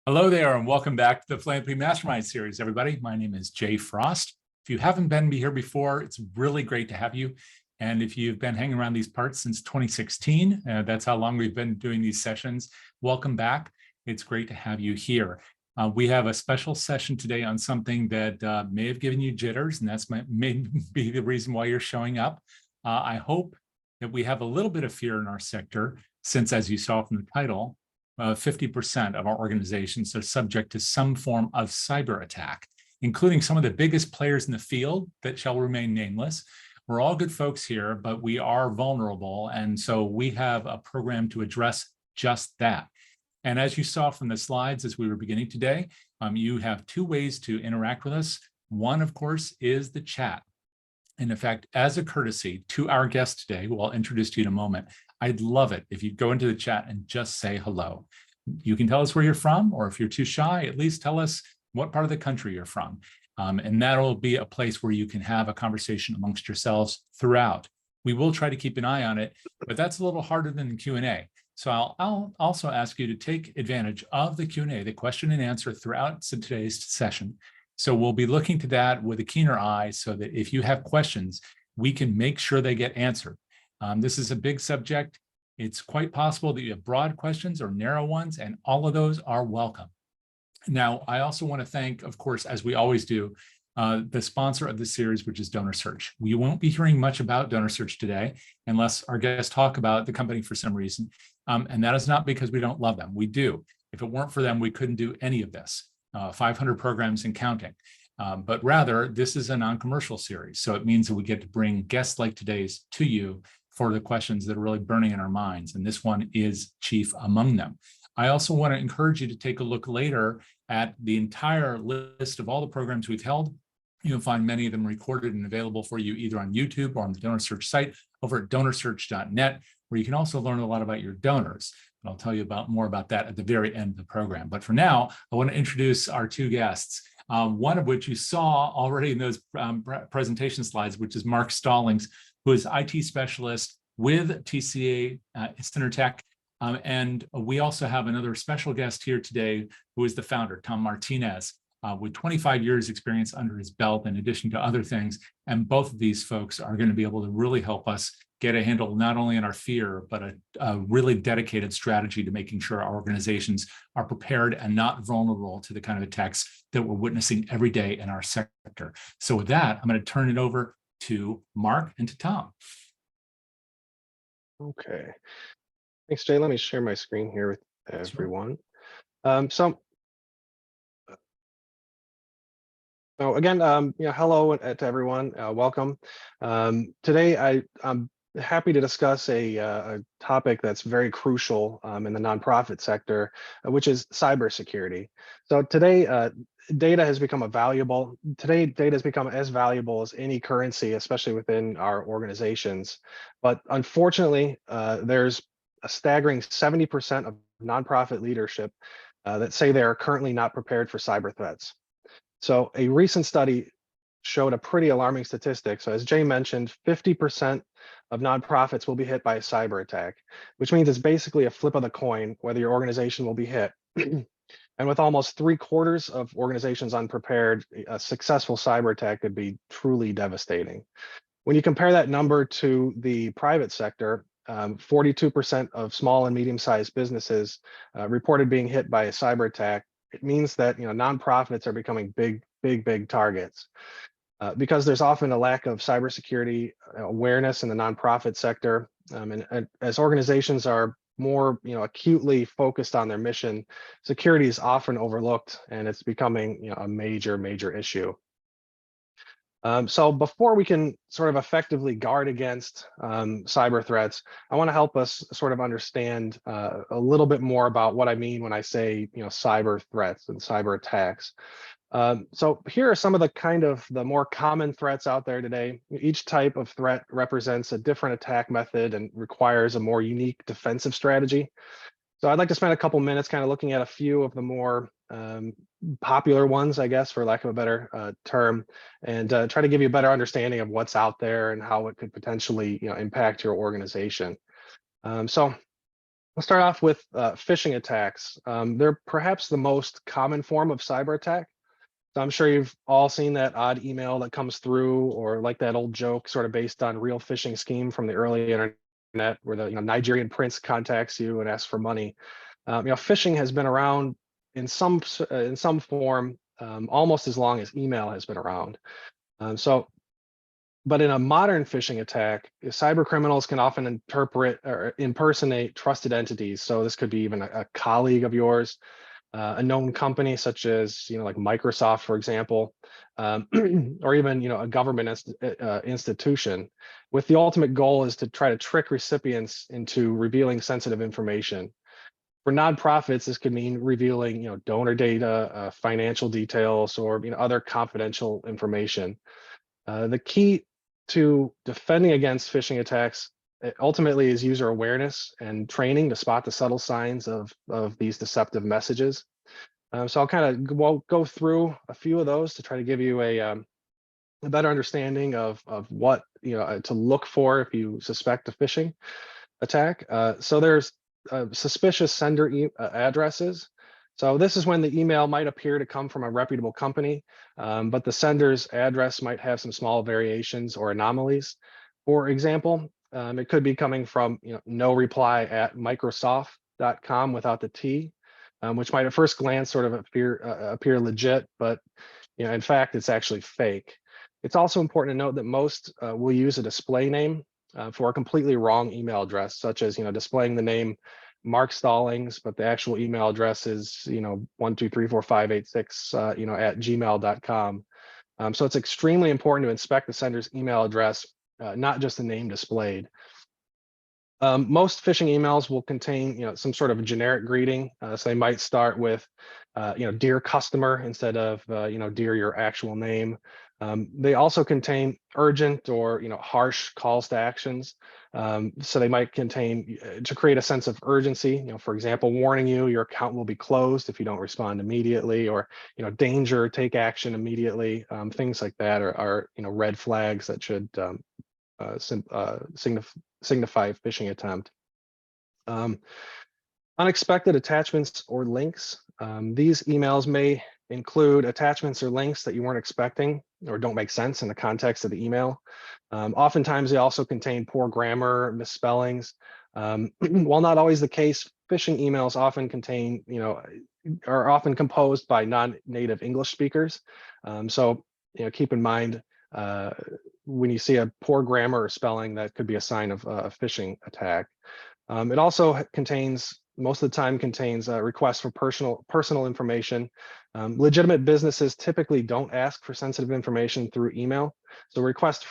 Hello there, and welcome back to the Philanthropy Mastermind series, everybody. My name is Jay Frost. If you haven't been here before, it's really great to have you. And if you've been hanging around these parts since 2016, that's how long we've been doing these sessions, welcome back. It's great to have you here. We have a special session today on something that may have given you jitters, and that's may be the reason why you're showing up. I hope that we have a little bit of fear in our sector, since, as you saw from the title, 50% of our organizations are subject to some form of cyber attack, including some of the biggest players in the field that shall remain nameless. We're all good folks here, but we are vulnerable. And so we have a program to address just that. And as you saw from the slides as we were beginning today, you have two ways to interact with us. One, of course, is the chat. And in fact, as a courtesy to our guest today, who I'll introduce to you in a moment, I'd love it if you go into the chat and just say hello. You can tell us where you're from, or if you're too shy, at least tell us what part of the country you're from. And that'll be a place where you can have a conversation amongst yourselves throughout. We will try to keep an eye on it, but that's a little harder than the Q&A. So I'll also ask you to take advantage of the Q&A, the question and answer throughout today's session. So we'll be looking to that with a keener eye so that if you have questions, we can make sure they get answered. This is a big subject. It's quite possible that you have broad questions or narrow ones, and all of those are welcome. Now, I also want to thank, of course, as we always do, the sponsor of the series, which is DonorSearch. We won't be hearing much about DonorSearch today unless our guests talk about the company for some reason. And that is not because we don't love them. We do. If it weren't for them, we couldn't do any of this. 500 programs and counting. But rather, this is a non-commercial series. So it means that we get to bring guests like today's to you for the questions that are really burning in our minds. And this one is chief among them. I also want to encourage you to take a look later at the entire list of all the programs we've held. You'll find many of them recorded and available for you either on YouTube or on the DonorSearch site over at donorsearch.net, where you can also learn a lot about your donors. And I'll tell you more about that at the very end of the program. But for now, I want to introduce our two guests, one of which you saw already in those presentation slides, which is Mark Stallings, who is IT specialist with TCA Synertech. And we also have another special guest here today, who is the founder, Tom Martinez, with 25 years experience under his belt, in addition to other things. And both of these folks are going to be able to really help us get a handle not only on our fear, but a really dedicated strategy to making sure our organizations are prepared and not vulnerable to the kind of attacks that we're witnessing every day in our sector. So with that, I'm going to turn it over to Mark and to Tom. Okay. Thanks, Jay. Let me share my screen here with everyone. So again, hello to everyone. Welcome. Today, I'm happy to discuss a topic that's very crucial in the nonprofit sector, which is cybersecurity. So today, data has become data has become as valuable as any currency, especially within our organizations. But unfortunately, there's a staggering 70% of nonprofit leadership that say they are currently not prepared for cyber threats. So a recent study showed a pretty alarming statistic. So as Jay mentioned, 50% of nonprofits will be hit by a cyber attack, which means it's basically a flip of the coin whether your organization will be hit. And with almost 3/4 of organizations unprepared, a successful cyber attack could be truly devastating. When you compare that number to the private sector, 42% of small and medium-sized businesses reported being hit by a cyber attack. It means that nonprofits are becoming big targets because there's often a lack of cybersecurity awareness in the nonprofit sector, and as organizations are more acutely focused on their mission, security is often overlooked, and it's becoming a major issue. So before we can sort of effectively guard against cyber threats, I want to help us sort of understand a little bit more about what I mean when I say cyber threats and cyber attacks. So here are some of the more common threats out there today. Each type of threat represents a different attack method and requires a more unique defensive strategy. So I'd like to spend a couple minutes kind of looking at a few of the more popular ones, I guess, for lack of a better term, and try to give you a better understanding of what's out there and how it could potentially impact your organization. So We'll start off with phishing attacks. They're perhaps the most common form of cyber attack. So I'm sure you've all seen that odd email that comes through, or like that old joke sort of based on real phishing scheme from the early internet where the Nigerian prince contacts you and asks for money. Phishing has been around in some form almost as long as email has been around. But in a modern phishing attack, cyber criminals can often interpret or impersonate trusted entities. So this could be even a colleague of yours, a known company such as like Microsoft, for example, or even a government institution, with the ultimate goal is to try to trick recipients into revealing sensitive information. For nonprofits, this could mean revealing donor data, financial details, or other confidential information. The key to defending against phishing attacks ultimately is user awareness and training to spot the subtle signs of these deceptive messages. So I'll kind of go through a few of those to try to give you a better understanding of what to look for if you suspect a phishing attack. So there's suspicious sender addresses. So this is when the email might appear to come from a reputable company, but the sender's address might have some small variations or anomalies. For example, it could be coming from no reply at Microsoft.com without the T, which might at first glance sort of appear legit, but in fact, it's actually fake. It's also important to note that most will use a display name for a completely wrong email address, such as displaying the name Mark Stallings, but the actual email address is 1234586 at gmail.com. So it's extremely important to inspect the sender's email address, not just the name displayed. Most phishing emails will contain some sort of generic greeting. So they might start with dear customer instead of dear your actual name. They also contain urgent or harsh calls to actions. So they might contain to create a sense of urgency. For example, warning you your account will be closed if you don't respond immediately, or danger, take action immediately. Things like that are red flags that should signify phishing attempt. Unexpected attachments or links. These emails may include attachments or links that you weren't expecting or don't make sense in the context of the email. Oftentimes they also contain poor grammar, misspellings. While not always the case, phishing emails often contain, are often composed by non-native English speakers. So keep in mind when you see a poor grammar or spelling, that could be a sign of a phishing attack. It also contains, most of the time contains requests for personal information. Legitimate businesses typically don't ask for sensitive information through email. So request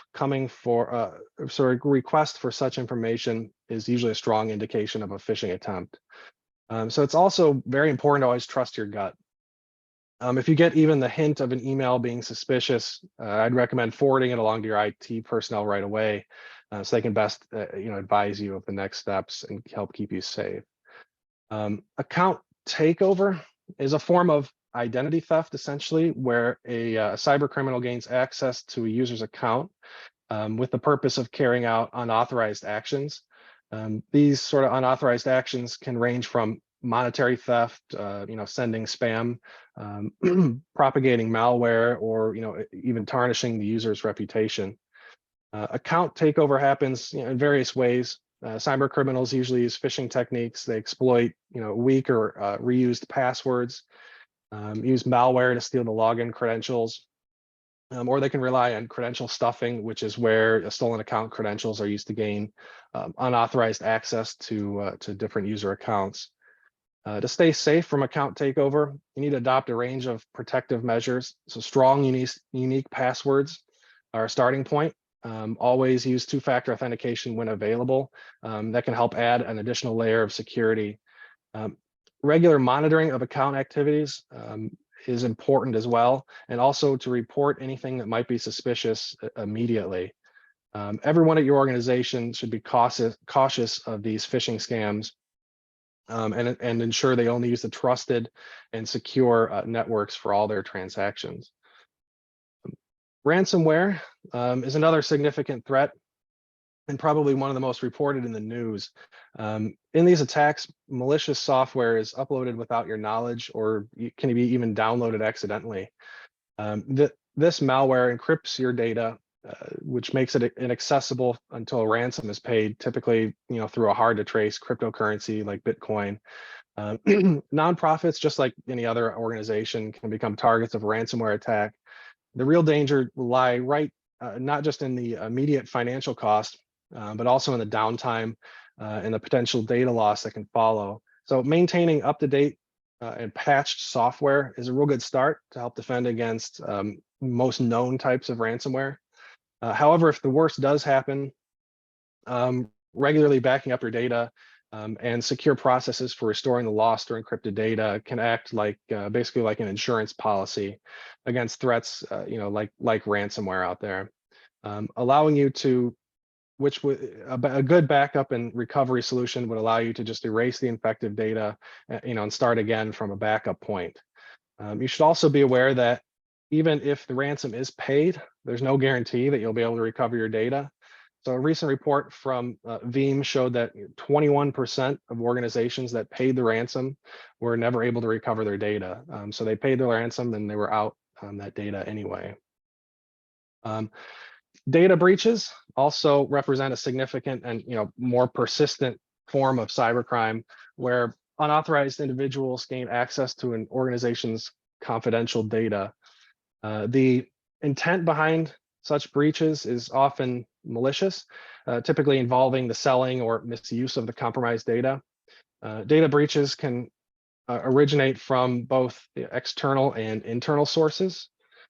for such information is usually a strong indication of a phishing attempt. So it's also very important to always trust your gut. If you get even the hint of an email being suspicious, I'd recommend forwarding it along to your IT personnel right away, so they can best advise you of the next steps and help keep you safe. Account takeover is a form of identity theft, essentially, where a cyber criminal gains access to a user's account with the purpose of carrying out unauthorized actions. These sort of unauthorized actions can range from monetary theft, sending spam, propagating malware, or even tarnishing the user's reputation. Account takeover happens in various ways. Cyber criminals usually use phishing techniques. They exploit weak or reused passwords, use malware to steal the login credentials, or they can rely on credential stuffing, which is where stolen account credentials are used to gain unauthorized access to different user accounts. To stay safe from account takeover, you need to adopt a range of protective measures. So strong, unique passwords are a starting point. Always use two-factor authentication when available. That can help add an additional layer of security. Regular monitoring of account activities is important as well, and also to report anything that might be suspicious immediately. Everyone at your organization should be cautious of these phishing scams, and ensure they only use the trusted and secure networks for all their transactions. Ransomware is another significant threat. and probably one of the most reported in the news. In these attacks, malicious software is uploaded without your knowledge, or can be even downloaded accidentally. This malware encrypts your data, which makes it inaccessible until a ransom is paid, typically through a hard to trace cryptocurrency like Bitcoin. Nonprofits, just like any other organization, can become targets of a ransomware attack. The real danger will lie not just in the immediate financial cost, but also in the downtime and the potential data loss that can follow. So maintaining up-to-date and patched software is a real good start to help defend against most known types of ransomware. However, if the worst does happen, regularly backing up your data and secure processes for restoring the lost or encrypted data can act like basically like an insurance policy against threats, like ransomware out there, allowing you to, a good backup and recovery solution would allow you to just erase the infected data, and start again from a backup point. You should also be aware that even if the ransom is paid, there's no guarantee that you'll be able to recover your data. So a recent report from Veeam showed that 21% of organizations that paid the ransom were never able to recover their data. So they paid the ransom and they were out on that data anyway. Data breaches also represent a significant and more persistent form of cybercrime, where unauthorized individuals gain access to an organization's confidential data. The intent behind such breaches is often malicious, typically involving the selling or misuse of the compromised data. Data breaches can originate from both external and internal sources,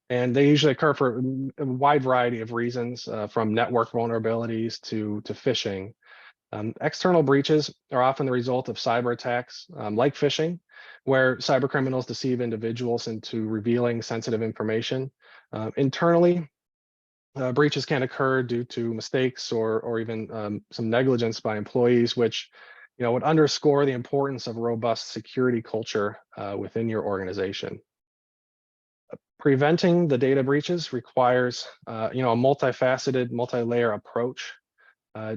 and they usually occur for a wide variety of reasons, from network vulnerabilities to phishing. External breaches are often the result of cyber attacks, like phishing, where cybercriminals deceive individuals into revealing sensitive information. Internally, breaches can occur due to mistakes or even some negligence by employees, which would underscore the importance of a robust security culture within your organization. Preventing the data breaches requires a multifaceted, multi-layer approach.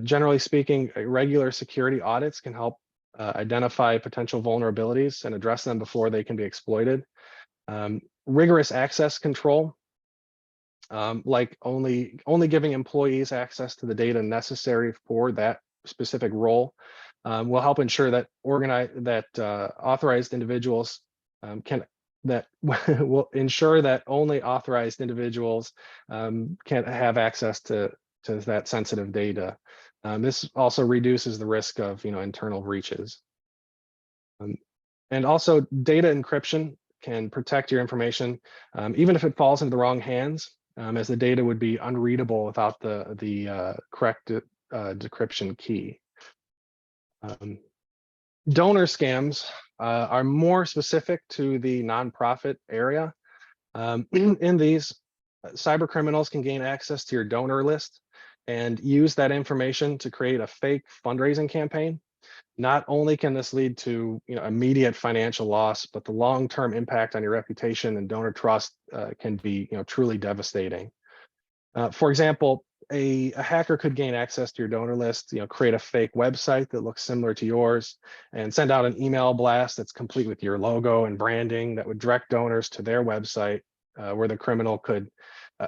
Generally speaking, regular security audits can help identify potential vulnerabilities and address them before they can be exploited. Rigorous access control, like only giving employees access to the data necessary for that specific role, will help ensure that authorized individuals will ensure that only authorized individuals can have access to that sensitive data. This also reduces the risk of internal breaches. And also, data encryption can protect your information, even if it falls into the wrong hands, as the data would be unreadable without the correct decryption key. Donor scams are more specific to the nonprofit area. In these, cyber criminals can gain access to your donor list and use that information to create a fake fundraising campaign. Not only can this lead to immediate financial loss, but the long-term impact on your reputation and donor trust can be truly devastating. For example, a hacker could gain access to your donor list, create a fake website that looks similar to yours, and send out an email blast that's complete with your logo and branding that would direct donors to their website, where the criminal could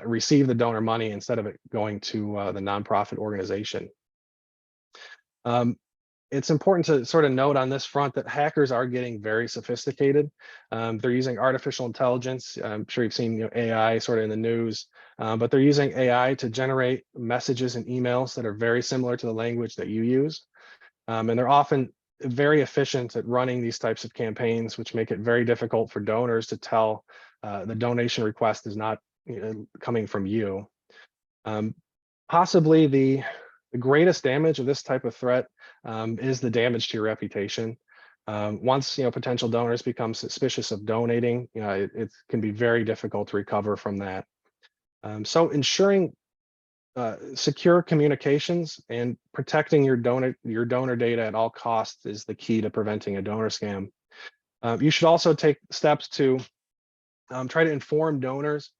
receive the donor money instead of it going to the nonprofit organization. It's important to sort of note on this front that hackers are getting very sophisticated. They're using artificial intelligence. I'm sure you've seen AI sort of in the news, but they're using AI to generate messages and emails that are very similar to the language that you use. And they're often very efficient at running these types of campaigns, which make it very difficult for donors to tell the donation request is not coming from you. Possibly the greatest damage of this type of threat is the damage to your reputation. Once potential donors become suspicious of donating, it can be very difficult to recover from that. So ensuring secure communications and protecting your donor data at all costs is the key to preventing a donor scam. You should also take steps to try to inform donors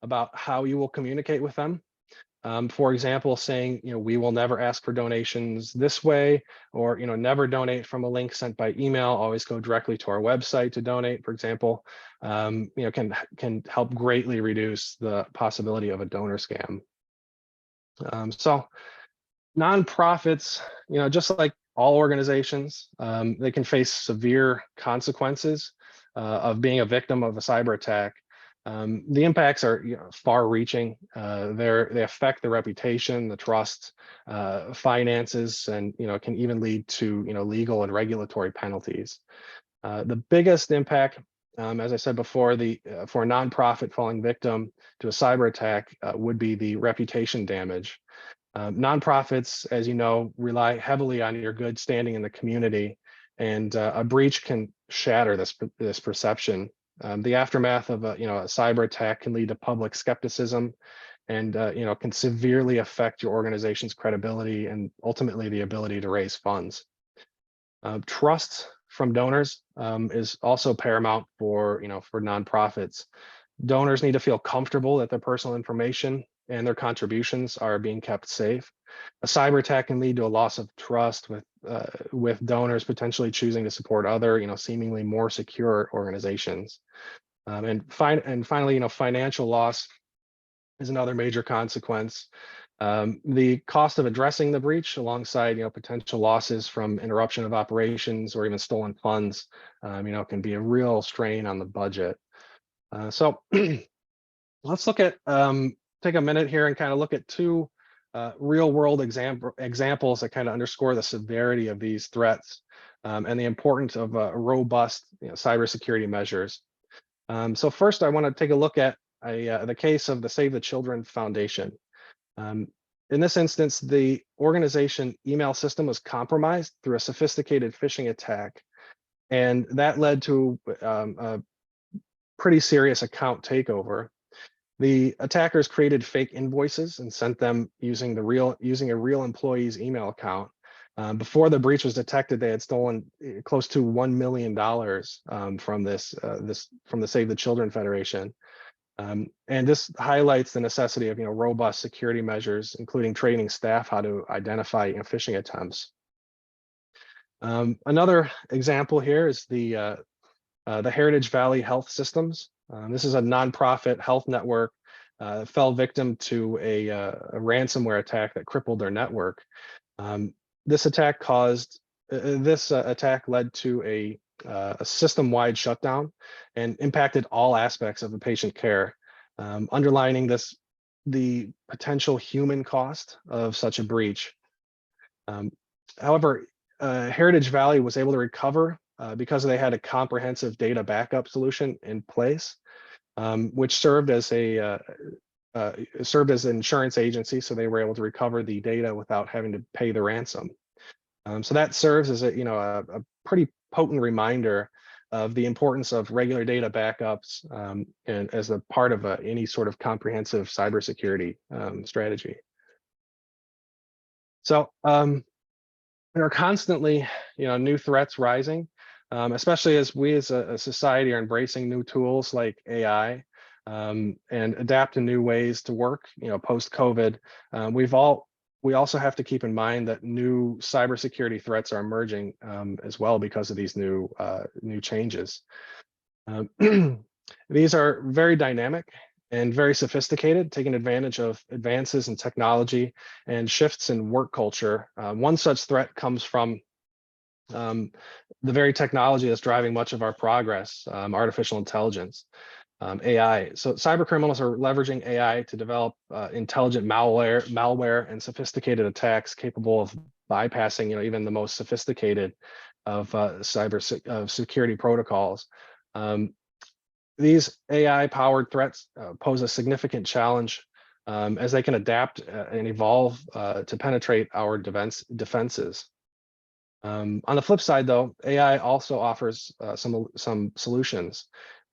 about how you will communicate with them. For example, saying, we will never ask for donations this way, or, never donate from a link sent by email, always go directly to our website to donate, for example, can help greatly reduce the possibility of a donor scam. So nonprofits, just like all organizations, they can face severe consequences of being a victim of a cyber attack. The impacts are far-reaching. They affect the reputation, the trust, finances, and can even lead to legal and regulatory penalties. The biggest impact, as I said before, for a nonprofit falling victim to a cyber attack would be the reputation damage. Nonprofits, as you know, rely heavily on your good standing in the community, and a breach can shatter this perception. The aftermath of a cyber attack can lead to public skepticism, and can severely affect your organization's credibility and ultimately the ability to raise funds. Trust from donors is also paramount for nonprofits. Donors need to feel comfortable that their personal information and their contributions are being kept safe. A cyber attack can lead to a loss of trust with donors potentially choosing to support other, seemingly more secure organizations. And finally, financial loss is another major consequence. The cost of addressing the breach, alongside potential losses from interruption of operations or even stolen funds, can be a real strain on the budget. So let's look at take a minute here and kind of look at two real world examples that kind of underscore the severity of these threats and the importance of robust cybersecurity measures. So first, I want to take a look at the case of the Save the Children Foundation. In this instance, the organization email system was compromised through a sophisticated phishing attack, and that led to a pretty serious account takeover. The attackers created fake invoices and sent them using a real employee's email account. Before the breach was detected, they had stolen close to $1 million from the Save the Children Federation. And this highlights the necessity of robust security measures, including training staff how to identify phishing attempts. Another example here is the Heritage Valley Health Systems. This is a nonprofit health network fell victim to a ransomware attack that crippled their network. This attack led to a system-wide shutdown and impacted all aspects of the patient care, underlining the potential human cost of such a breach. However, Heritage Valley was able to recover because they had a comprehensive data backup solution in place, which served as an insurance agency, so they were able to recover the data without having to pay the ransom. So that serves as a pretty potent reminder of the importance of regular data backups and as a part of any sort of comprehensive cybersecurity strategy. So there are constantly new threats rising, especially as we as a society are embracing new tools like AI and adapt to new ways to work post-COVID. We also have to keep in mind that new cybersecurity threats are emerging as well because of these new changes. These are very dynamic and very sophisticated, taking advantage of advances in technology and shifts in work culture. One such threat comes from the very technology that's driving much of our progress, artificial intelligence. AI. So cybercriminals are leveraging AI to develop intelligent malware and sophisticated attacks capable of bypassing, even the most sophisticated of security protocols. These AI-powered threats pose a significant challenge as they can adapt and evolve to penetrate our defenses. On the flip side, though, AI also offers some solutions.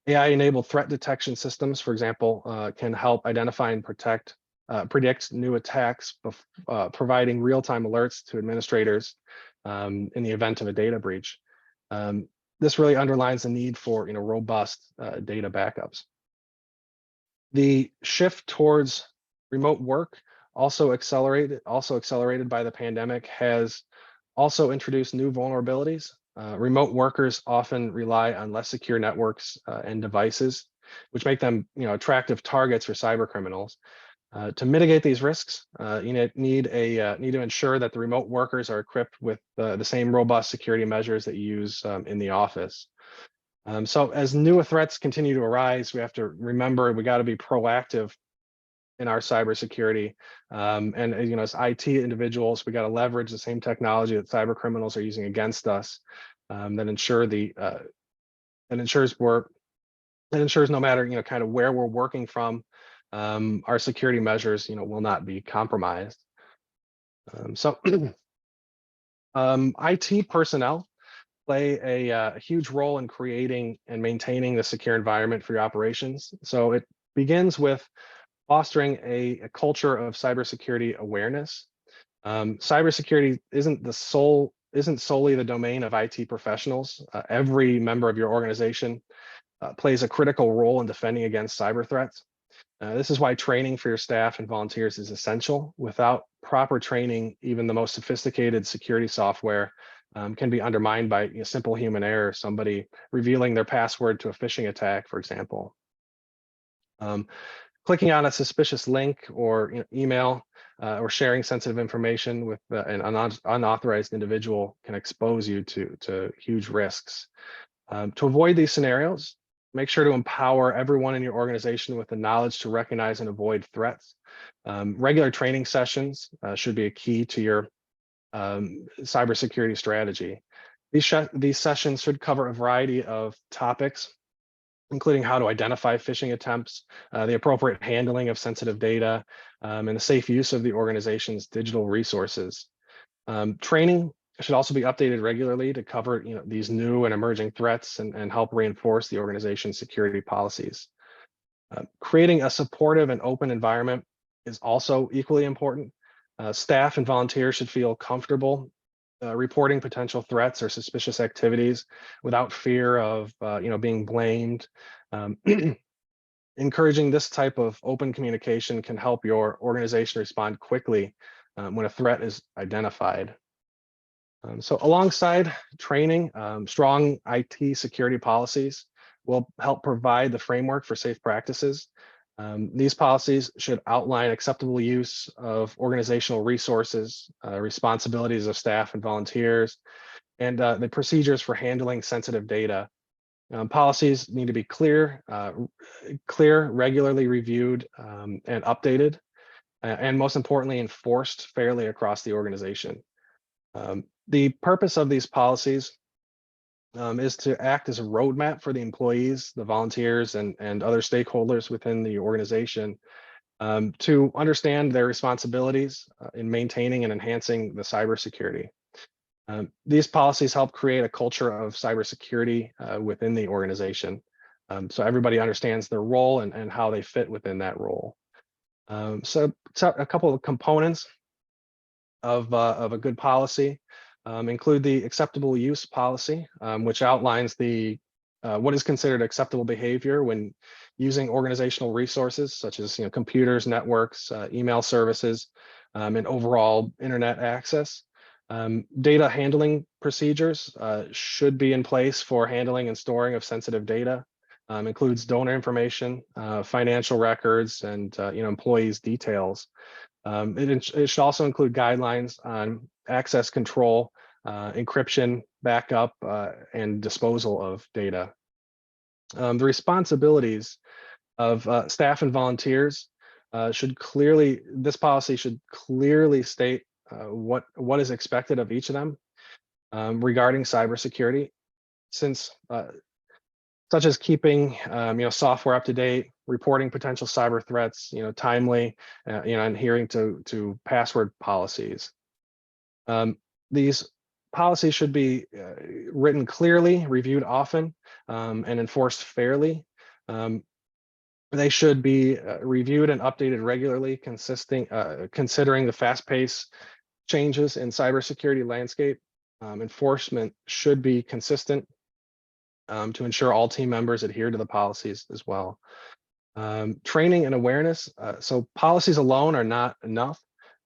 AI-enabled threat detection systems, for example, can help identify and predict new attacks, providing real-time alerts to administrators in the event of a data breach. This really underlines the need for robust data backups. The shift towards remote work also accelerated by the pandemic, has also introduced new vulnerabilities. Remote workers often rely on less secure networks and devices, which make them, attractive targets for cybercriminals. To mitigate these risks, need to ensure that the remote workers are equipped with the same robust security measures that you use in the office. So as newer threats continue to arise, we have to remember we got to be proactive in our cybersecurity. And as IT individuals, we got to leverage the same technology that cyber criminals are using against us. That ensures no matter kind of where we're working from, our security measures will not be compromised. IT personnel play a huge role in creating and maintaining the secure environment for your operations. So it begins with fostering a culture of cybersecurity awareness. Cybersecurity isn't solely the domain of IT professionals. Every member of your organization plays a critical role in defending against cyber threats. This is why training for your staff and volunteers is essential. Without proper training, even the most sophisticated security software can be undermined by simple human error, somebody revealing their password to a phishing attack, for example. Clicking on a suspicious link or email or sharing sensitive information with an unauthorized individual can expose you to huge risks. To avoid these scenarios, make sure to empower everyone in your organization with the knowledge to recognize and avoid threats. Regular training sessions should be a key to your cybersecurity strategy. These sessions should cover a variety of topics, including how to identify phishing attempts, the appropriate handling of sensitive data, and the safe use of the organization's digital resources. Training should also be updated regularly to cover these new and emerging threats and help reinforce the organization's security policies. Creating a supportive and open environment is also equally important. Staff and volunteers should feel comfortable reporting potential threats or suspicious activities without fear of being blamed. Encouraging this type of open communication can help your organization respond quickly when a threat is identified. So alongside training, strong IT security policies will help provide the framework for safe practices. These policies should outline acceptable use of organizational resources, responsibilities of staff and volunteers, and the procedures for handling sensitive data. Policies need to be clear, regularly reviewed, and updated, and most importantly, enforced fairly across the organization. The purpose of these policies is to act as a roadmap for the employees, the volunteers, and other stakeholders within the organization to understand their responsibilities in maintaining and enhancing the cybersecurity. These policies help create a culture of cybersecurity within the organization, so everybody understands their role and how they fit within that role. So a couple of components of a good policy include the acceptable use policy, which outlines what is considered acceptable behavior when using organizational resources such as computers, networks, email services, and overall internet access. Data handling procedures should be in place for handling and storing of sensitive data. Includes donor information, financial records, and employees' details. It should also include guidelines on access control, encryption, backup, and disposal of data. The responsibilities of staff and volunteers this policy should clearly state what is expected of each of them regarding cybersecurity, such as keeping software up to date, reporting potential cyber threats, timely, adhering to password policies. These policies should be written clearly, reviewed often, and enforced fairly. They should be reviewed and updated regularly, considering the fast-paced changes in cybersecurity landscape. Enforcement should be consistent to ensure all team members adhere to the policies as well. Training and awareness. So policies alone are not enough.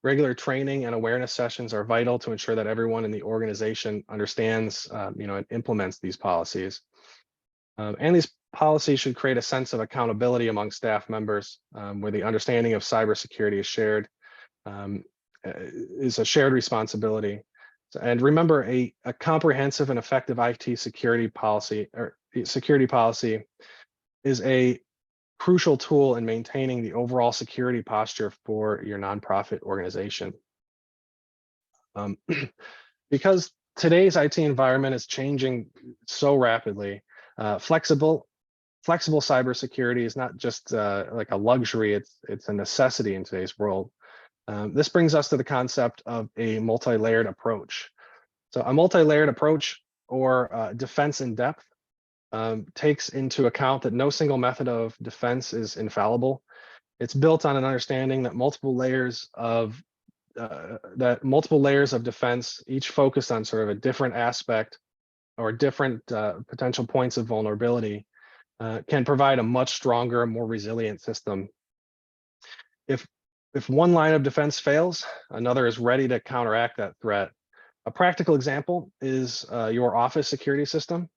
Regular training and awareness sessions are vital to ensure that everyone in the organization understands, and implements these policies. And these policies should create a sense of accountability among staff members, where the understanding of cybersecurity is shared, is a shared responsibility. And remember, a comprehensive and effective IT security policy is a crucial tool in maintaining the overall security posture for your nonprofit organization. Because today's IT environment is changing so rapidly, flexible cybersecurity is not just like a luxury, it's a necessity in today's world. This brings us to the concept of a multi-layered approach. So a multi-layered approach, or defense in depth, takes into account that no single method of defense is infallible. It's built on an understanding that multiple layers of defense, each focused on sort of a different aspect or different potential points of vulnerability, can provide a much stronger, more resilient system. If one line of defense fails, another is ready to counteract that threat. A practical example is your office security system.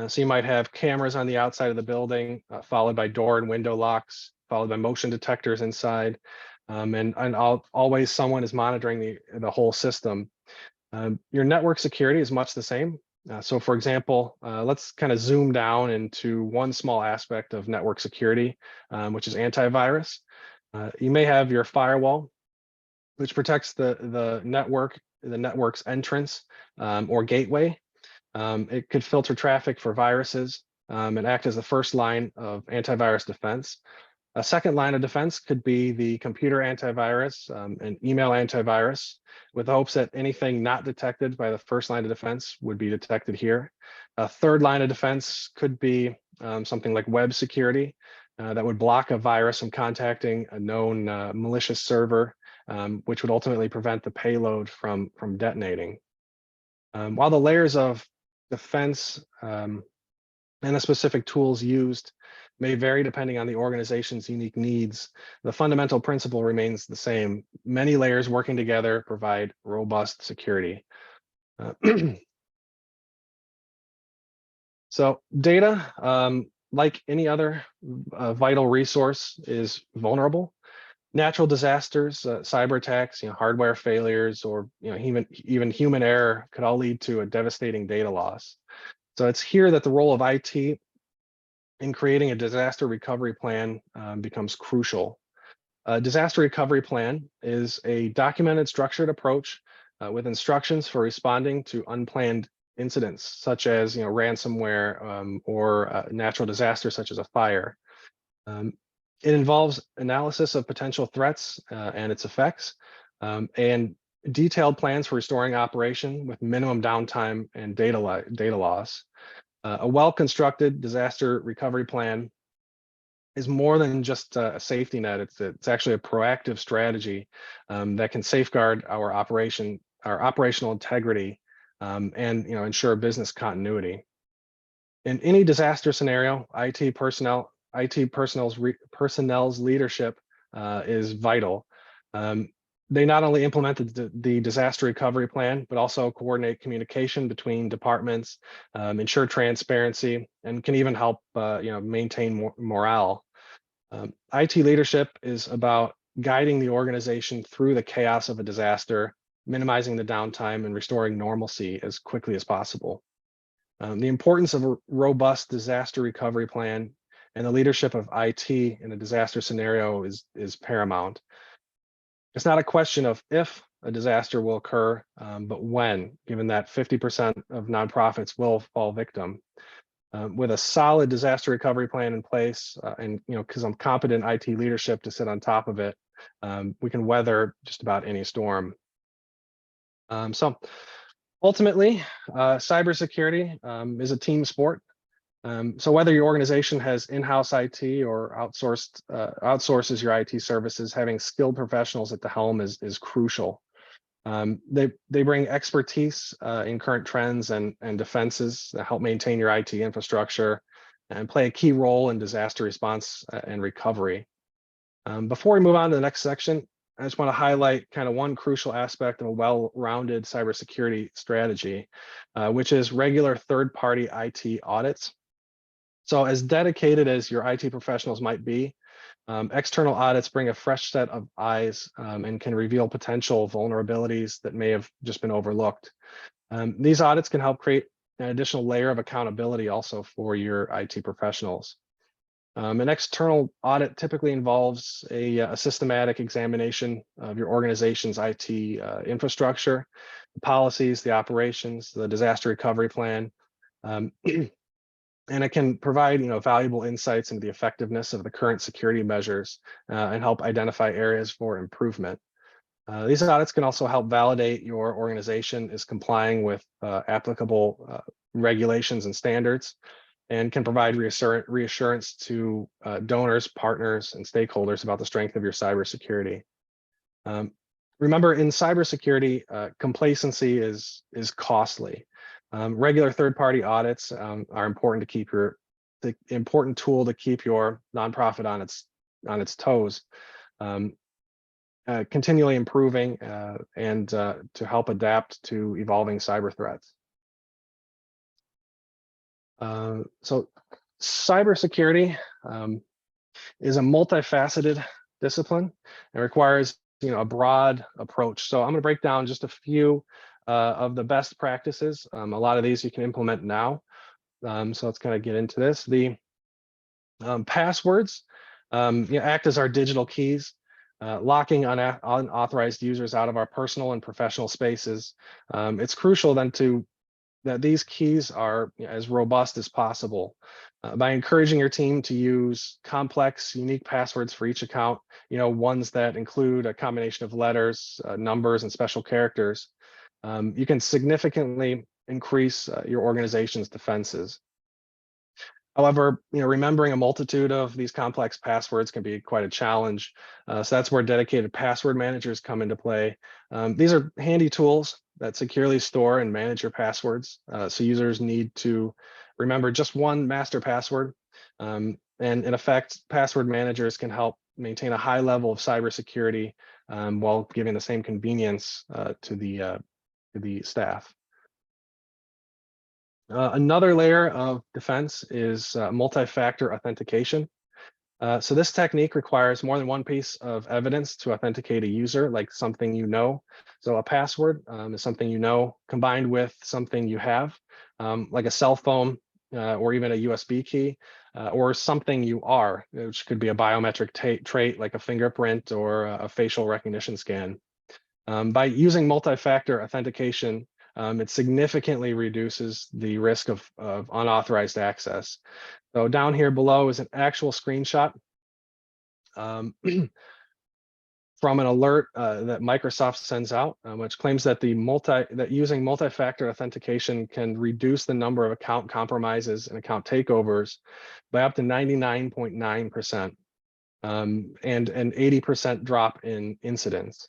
So you might have cameras on the outside of the building, followed by door and window locks, followed by motion detectors inside, and always someone is monitoring the whole system. Your network security is much the same. So for example, let's kind of zoom down into one small aspect of network security, which is antivirus. You may have your firewall, which protects the network's entrance or gateway. It could filter traffic for viruses and act as the first line of antivirus defense. A second line of defense could be the computer antivirus and email antivirus, with hopes that anything not detected by the first line of defense would be detected here. A third line of defense could be something like web security that would block a virus from contacting a known malicious server, which would ultimately prevent the payload from detonating. While the layers of defense and the specific tools used may vary depending on the organization's unique needs, the fundamental principle remains the same. Many layers working together provide robust security. So data, like any other vital resource, is vulnerable. Natural disasters, cyber attacks, hardware failures, or even human error could all lead to a devastating data loss. So it's here that the role of IT in creating a disaster recovery plan becomes crucial. A disaster recovery plan is a documented, structured approach with instructions for responding to unplanned incidents, such as ransomware or natural disasters such as a fire. It involves analysis of potential threats and its effects, and detailed plans for restoring operation with minimum downtime and data loss. A well-constructed disaster recovery plan is more than just a safety net. It's actually a proactive strategy that can safeguard our operational integrity and ensure business continuity. In any disaster scenario, IT personnel's leadership is vital. They not only implement the disaster recovery plan, but also coordinate communication between departments, ensure transparency, and can even help maintain morale. IT leadership is about guiding the organization through the chaos of a disaster, minimizing the downtime, and restoring normalcy as quickly as possible. The importance of a robust disaster recovery plan and the leadership of IT in a disaster scenario is paramount. It's not a question of if a disaster will occur, but when, given that 50% of nonprofits will fall victim. With a solid disaster recovery plan in place, and because I'm competent IT leadership to sit on top of it, we can weather just about any storm. So ultimately, cybersecurity is a team sport. So whether your organization has in-house IT or outsources your IT services, having skilled professionals at the helm is crucial. They bring expertise in current trends and defenses that help maintain your IT infrastructure and play a key role in disaster response and recovery. Before we move on to the next section, I just want to highlight kind of one crucial aspect of a well-rounded cybersecurity strategy, which is regular third-party IT audits. So as dedicated as your IT professionals might be, external audits bring a fresh set of eyes and can reveal potential vulnerabilities that may have just been overlooked. These audits can help create an additional layer of accountability also for your IT professionals. An external audit typically involves a systematic examination of your organization's IT infrastructure, the policies, the operations, the disaster recovery plan, and it can provide valuable insights into the effectiveness of the current security measures and help identify areas for improvement. These audits can also help validate your organization is complying with applicable regulations and standards, and can provide reassurance to donors, partners, and stakeholders about the strength of your cybersecurity. Remember, in cybersecurity, complacency is costly. Regular third-party audits are important to keep the important tool to keep your nonprofit on its toes, continually improving and to help adapt to evolving cyber threats. So cybersecurity is a multifaceted discipline and requires a broad approach. So I'm going to break down just a few of the best practices. A lot of these you can implement now. So let's kind of get into this. The passwords act as our digital keys, locking unauthorized users out of our personal and professional spaces. It's crucial then that these keys are as robust as possible. By encouraging your team to use complex, unique passwords for each account, ones that include a combination of letters, numbers, and special characters, you can significantly increase your organization's defenses. However, remembering a multitude of these complex passwords can be quite a challenge. So that's where dedicated password managers come into play. These are handy tools that securely store and manage your passwords. So users need to remember just one master password. And in effect, password managers can help maintain a high level of cybersecurity while giving the same convenience to the staff. Another layer of defense is multi-factor authentication. So this technique requires more than one piece of evidence to authenticate a user, like something So a password is something combined with something you have, like a cell phone or even a USB key, or something you are, which could be a biometric trait like a fingerprint or a facial recognition scan. By using multi-factor authentication, it significantly reduces the risk of unauthorized access. So down here below is an actual screenshot from an alert that Microsoft sends out, which claims that using multi-factor authentication can reduce the number of account compromises and account takeovers by up to 99.9%, and an 80% drop in incidents.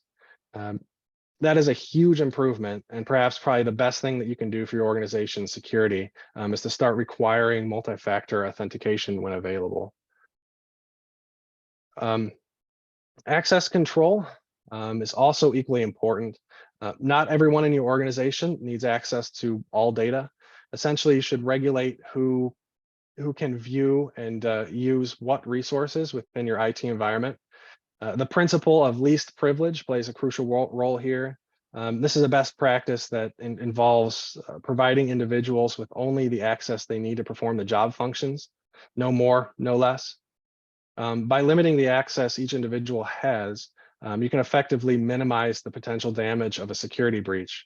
That is a huge improvement, and probably the best thing that you can do for your organization's security is to start requiring multi-factor authentication when available. Access control is also equally important. Not everyone in your organization needs access to all data. Essentially, you should regulate who can view and use what resources within your IT environment. The principle of least privilege plays a crucial role here. This is a best practice that involves providing individuals with only the access they need to perform the job functions, no more, no less. By limiting the access each individual has, you can effectively minimize the potential damage of a security breach.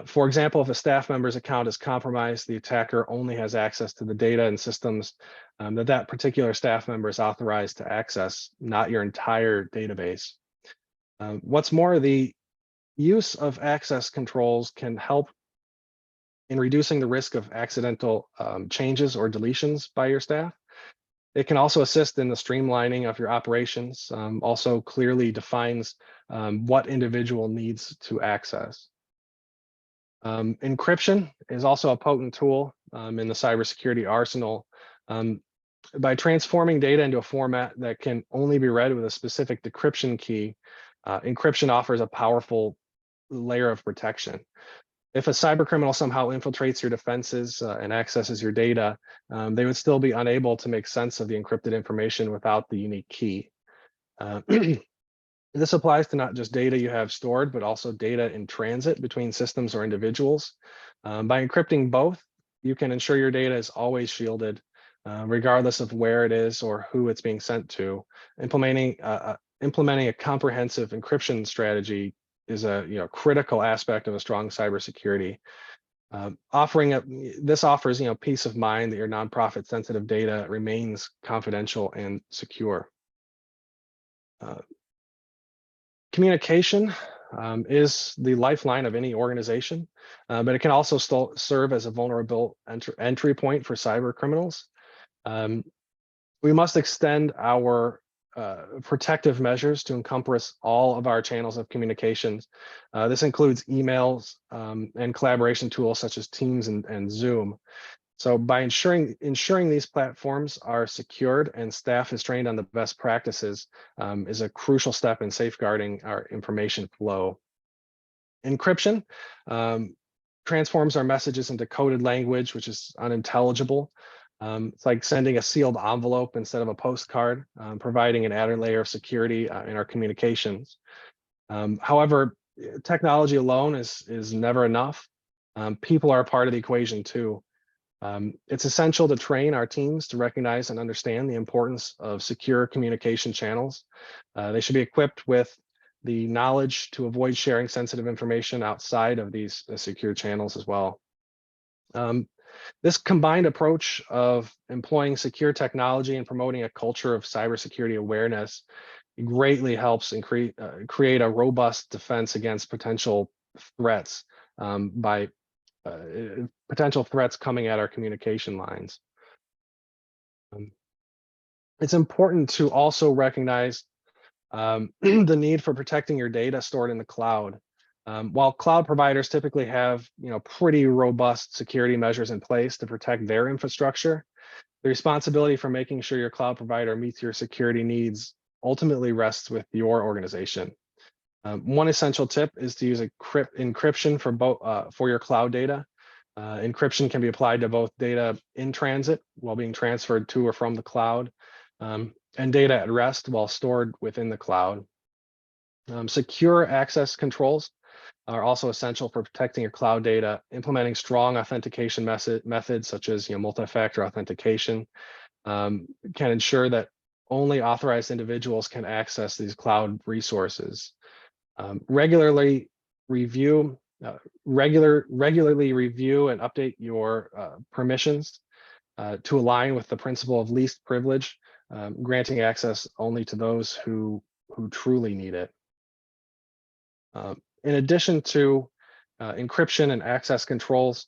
For example, if a staff member's account is compromised, the attacker only has access to the data and systems that particular staff member is authorized to access, not your entire database. What's more, the use of access controls can help in reducing the risk of accidental changes or deletions by your staff. It can also assist in the streamlining of your operations, also clearly defines what individual needs to access. Encryption is also a potent tool in the cybersecurity arsenal. By transforming data into a format that can only be read with a specific decryption key, Encryption offers a powerful layer of protection. If a cybercriminal somehow infiltrates your defenses and accesses your data, they would still be unable to make sense of the encrypted information without the unique key. This applies to not just data you have stored, but also data in transit between systems or individuals. By encrypting both, you can ensure your data is always shielded, regardless of where it is or who it's being sent to. Implementing a comprehensive encryption strategy is a critical aspect of a strong cybersecurity. This offers peace of mind that your nonprofit sensitive data remains confidential and secure. Communication is the lifeline of any organization, but it can also serve as a vulnerable entry point for cyber criminals. We must extend our protective measures to encompass all of our channels of communications. This includes emails and collaboration tools such as Teams and Zoom. So by ensuring these platforms are secured and staff is trained on the best practices is a crucial step in safeguarding our information flow. Encryption transforms our messages into coded language, which is unintelligible. It's like sending a sealed envelope instead of a postcard, providing an added layer of security in our communications. However, technology alone is never enough. People are a part of the equation too. It's essential to train our teams to recognize and understand the importance of secure communication channels. They should be equipped with the knowledge to avoid sharing sensitive information outside of these secure channels as well. This combined approach of employing secure technology and promoting a culture of cybersecurity awareness greatly helps create a robust defense against potential threats potential threats coming at our communication lines. It's important to also recognize the need for protecting your data stored in the cloud. While cloud providers typically have pretty robust security measures in place to protect their infrastructure, the responsibility for making sure your cloud provider meets your security needs ultimately rests with your organization. One essential tip is to use encryption for your cloud data. Encryption can be applied to both data in transit while being transferred to or from the cloud, and data at rest while stored within the cloud. Secure access controls are also essential for protecting your cloud data. Implementing strong authentication methods such as multi-factor authentication can ensure that only authorized individuals can access these cloud resources. Regularly review and update your permissions to align with the principle of least privilege, granting access only to those who truly need it. In addition to encryption and access controls,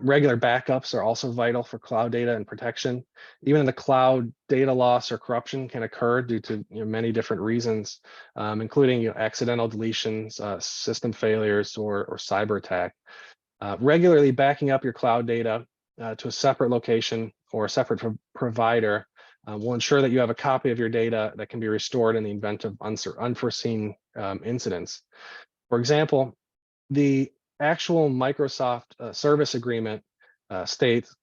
regular backups are also vital for cloud data and protection. Even in the cloud, data loss or corruption can occur due to many different reasons, including accidental deletions, system failures, or cyber attack. Regularly backing up your cloud data to a separate location or a separate provider will ensure that you have a copy of your data that can be restored in the event of unforeseen incidents. For example, the actual Microsoft service agreement states,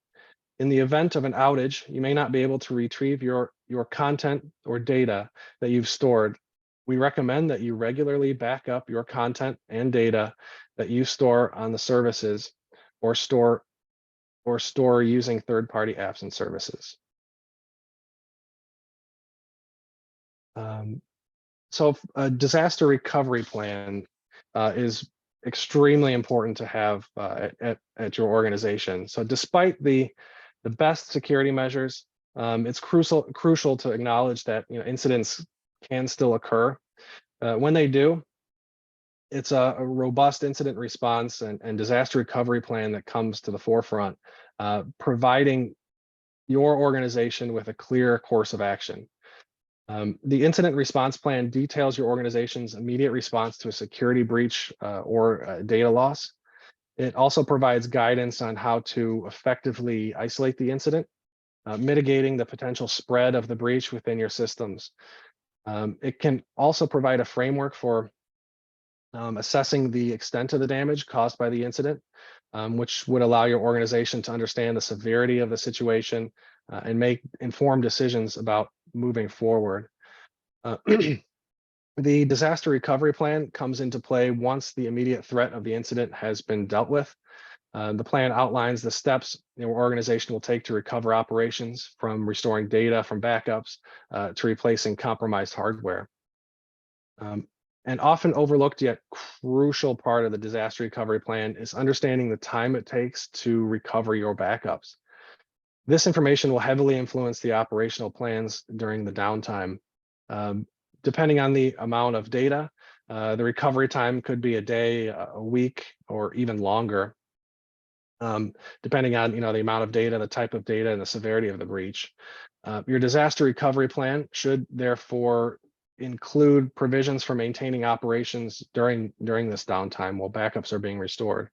in the event of an outage, you may not be able to retrieve your content or data that you've stored. We recommend that you regularly back up your content and data that you store on the services or store using third-party apps and services. So a disaster recovery plan is extremely important to have at your organization. So despite the best security measures, it's crucial to acknowledge that incidents can still occur. When they do, it's a robust incident response and disaster recovery plan that comes to the forefront, providing your organization with a clear course of action. The incident response plan details your organization's immediate response to a security breach or data loss. It also provides guidance on how to effectively isolate the incident, mitigating the potential spread of the breach within your systems. It can also provide a framework for assessing the extent of the damage caused by the incident, which would allow your organization to understand the severity of the situation and make informed decisions about moving forward. The disaster recovery plan comes into play once the immediate threat of the incident has been dealt with. The plan outlines the steps your organization will take to recover operations, from restoring data from backups to replacing compromised hardware. An often overlooked yet crucial part of the disaster recovery plan is understanding the time it takes to recover your backups. This information will heavily influence the operational plans during the downtime. Depending on the amount of data, the recovery time could be a day, a week, or even longer, depending on the amount of data, the type of data, and the severity of the breach. Your disaster recovery plan should therefore include provisions for maintaining operations during this downtime while backups are being restored.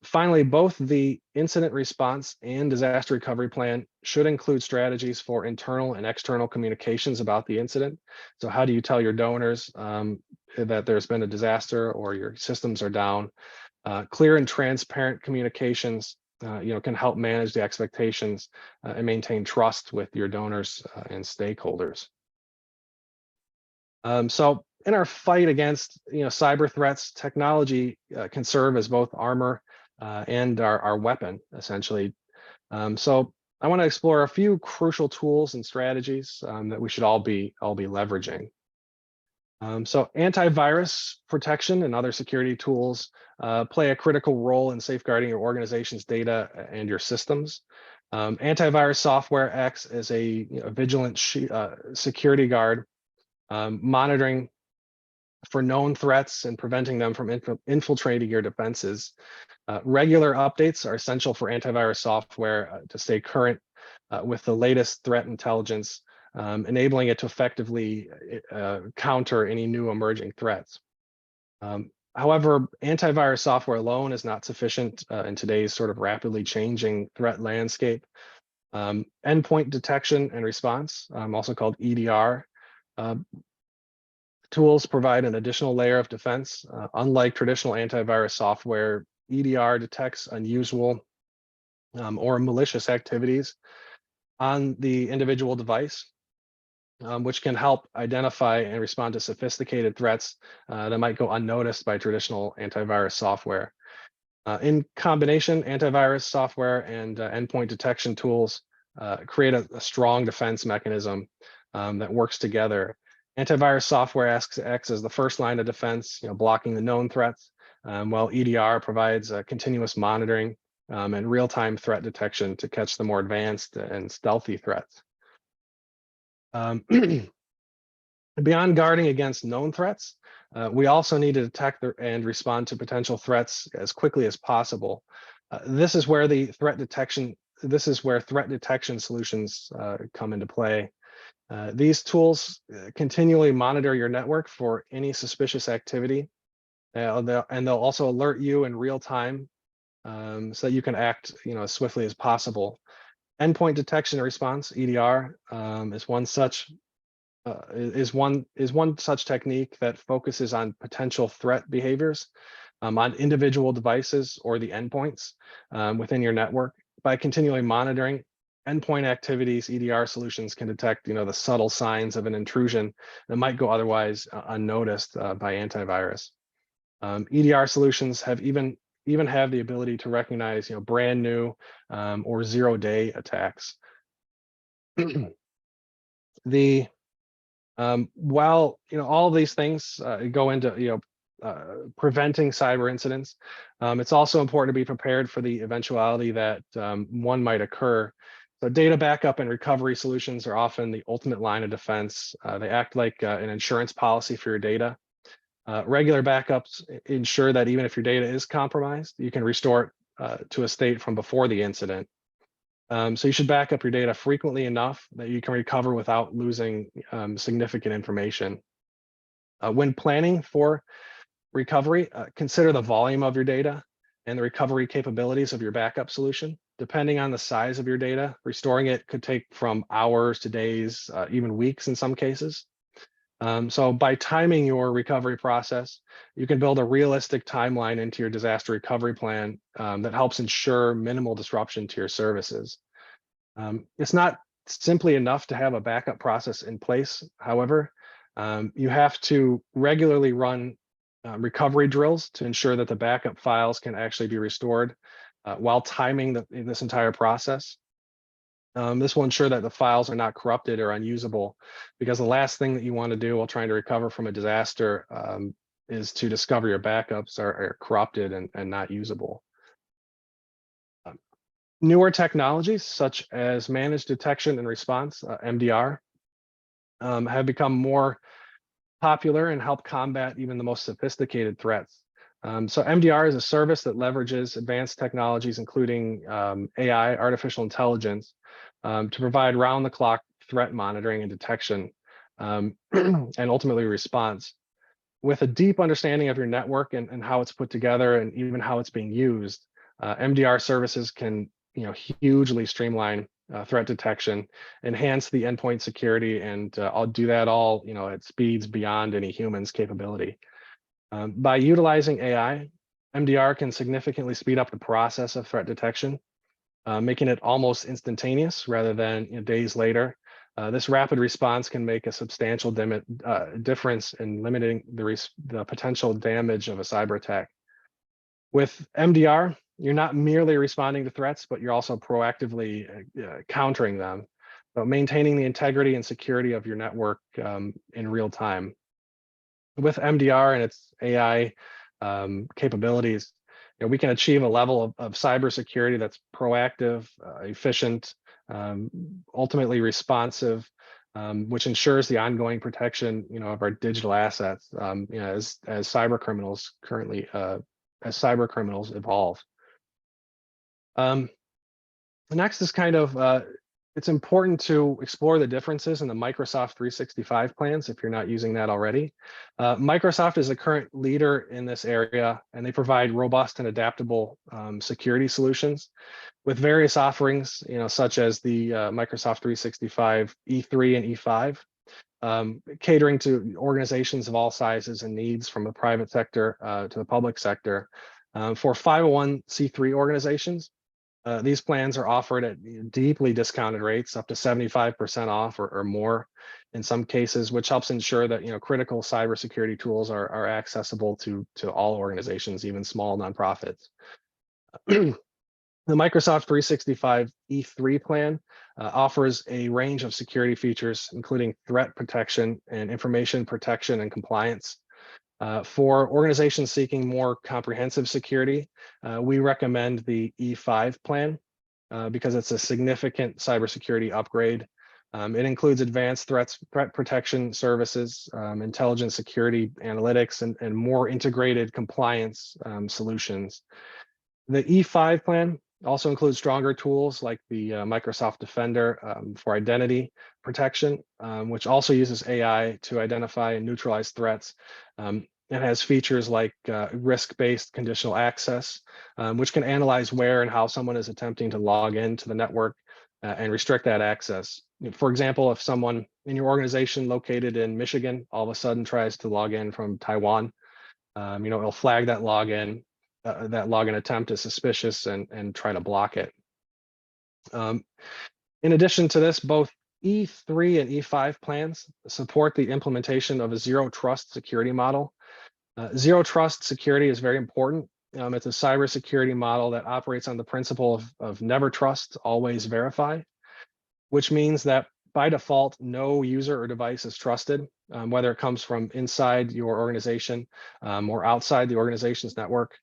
Finally, both the incident response and disaster recovery plan should include strategies for internal and external communications about the incident. So how do you tell your donors that there's been a disaster or your systems are down? Clear and transparent communications can help manage the expectations and maintain trust with your donors and stakeholders. So in our fight against cyber threats, technology can serve as both armor and our weapon, essentially. So I want to explore a few crucial tools and strategies that we should all be leveraging. So antivirus protection and other security tools play a critical role in safeguarding your organization's data and your systems. Antivirus software acts as a vigilant security guard, monitoring for known threats and preventing them from infiltrating your defenses. Regular updates are essential for antivirus software to stay current with the latest threat intelligence, enabling it to effectively counter any new emerging threats. However, antivirus software alone is not sufficient in today's sort of rapidly changing threat landscape. Endpoint detection and response, also called EDR, tools provide an additional layer of defense. Unlike traditional antivirus software, EDR detects unusual or malicious activities on the individual device, which can help identify and respond to sophisticated threats that might go unnoticed by traditional antivirus software. In combination, antivirus software and endpoint detection tools create a strong defense mechanism that works together. Antivirus software acts as the first line of defense, blocking the known threats, while EDR provides continuous monitoring and real-time threat detection to catch the more advanced and stealthy threats. Beyond guarding against known threats, we also need to detect and respond to potential threats as quickly as possible. This is where threat detection solutions come into play. These tools continually monitor your network for any suspicious activity, and they'll also alert you in real time so that you can act as swiftly as possible. Endpoint detection and response, EDR, is one such technique that focuses on potential threat behaviors on individual devices or the endpoints within your network. By continually monitoring endpoint activities, EDR solutions can detect the subtle signs of an intrusion that might go otherwise unnoticed by antivirus. EDR solutions have even have the ability to recognize brand new or zero-day attacks. While all these things go into preventing cyber incidents, it's also important to be prepared for the eventuality that one might occur. So data backup and recovery solutions are often the ultimate line of defense. They act like an insurance policy for your data. Regular backups ensure that even if your data is compromised, you can restore it to a state from before the incident. So you should back up your data frequently enough that you can recover without losing significant information. When planning for recovery, consider the volume of your data and the recovery capabilities of your backup solution. depending on the size of your data. Restoring it could take from hours to days, even weeks in some cases. So by timing your recovery process, you can build a realistic timeline into your disaster recovery plan that helps ensure minimal disruption to your services. It's not simply enough to have a backup process in place. However, you have to regularly run recovery drills to ensure that the backup files can actually be restored while timing this entire process. This will ensure that the files are not corrupted or unusable, because the last thing that you want to do while trying to recover from a disaster is to discover your backups are corrupted and not usable. Newer technologies such as managed detection and response, MDR, have become more popular and help combat even the most sophisticated threats. So MDR is a service that leverages advanced technologies, including AI, artificial intelligence, to provide round-the-clock threat monitoring and detection, and ultimately response. With a deep understanding of your network and how it's put together and even how it's being used, MDR services can hugely streamline threat detection, enhance the endpoint security, and I'll do that all at speeds beyond any human's capability. By utilizing AI, MDR can significantly speed up the process of threat detection, making it almost instantaneous rather than days later. This rapid response can make a substantial difference in limiting the potential damage of a cyber attack. With MDR, you're not merely responding to threats, but you're also proactively countering them, but maintaining the integrity and security of your network in real time. With MDR and its AI capabilities, we can achieve a level of cybersecurity that's proactive, efficient, ultimately responsive, which ensures the ongoing protection, of our digital assets, as cybercriminals currently as cybercriminals evolve. Next is it's important to explore the differences in the Microsoft 365 plans if you're not using that already. Microsoft is the current leader in this area, and they provide robust and adaptable security solutions with various offerings, such as the Microsoft 365 E3 and E5, catering to organizations of all sizes and needs, from the private sector to the public sector. For 501c3 organizations, these plans are offered at deeply discounted rates, up to 75% off or more in some cases, which helps ensure that critical cybersecurity tools are accessible to all organizations, even small nonprofits. The Microsoft 365 E3 plan offers a range of security features, including threat protection and information protection and compliance. For organizations seeking more comprehensive security, we recommend the E5 plan because it's a significant cybersecurity upgrade. It includes advanced threat protection services, intelligent security analytics, and more integrated compliance solutions. The E5 plan also includes stronger tools like the Microsoft Defender for identity protection, which also uses AI to identify and neutralize threats. It has features like risk-based conditional access, which can analyze where and how someone is attempting to log into the network and restrict that access. For example, if someone in your organization located in Michigan all of a sudden tries to log in from Taiwan, it'll flag that login attempt as suspicious and try to block it. In addition to this, both E3 and E5 plans support the implementation of a zero trust security model. Zero trust security is very important. It's a cybersecurity model that operates on the principle of never trust, always verify, which means that by default, no user or device is trusted, whether it comes from inside your organization or outside the organization's network.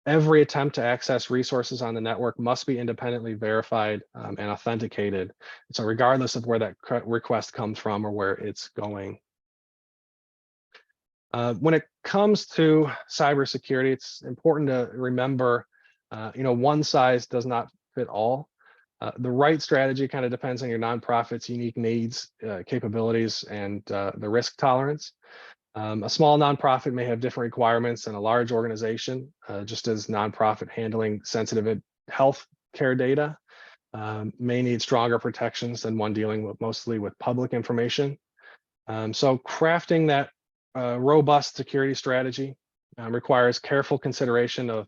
Every attempt to access resources on the network must be independently verified and authenticated. So regardless of where that request comes from or where it's going. When it comes to cybersecurity, it's important to remember, one size does not fit all. The right strategy kind of depends on your nonprofit's unique needs, capabilities, and the risk tolerance. A small nonprofit may have different requirements than a large organization, just as nonprofit handling sensitive healthcare data may need stronger protections than one dealing with mostly with public information. So crafting that robust security strategy requires careful consideration of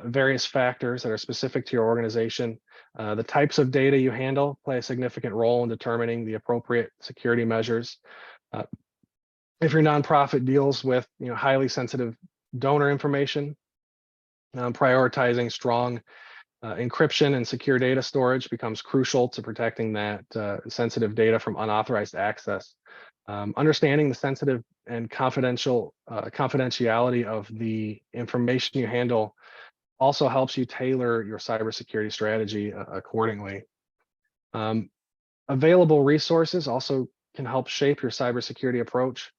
various factors that are specific to your organization. The types of data you handle play a significant role in determining the appropriate security measures. If your nonprofit deals with highly sensitive donor information, prioritizing strong encryption and secure data storage becomes crucial to protecting that sensitive data from unauthorized access. Understanding the sensitive and confidentiality of the information you handle also helps you tailor your cybersecurity strategy accordingly. Available resources also can help shape your cybersecurity approach.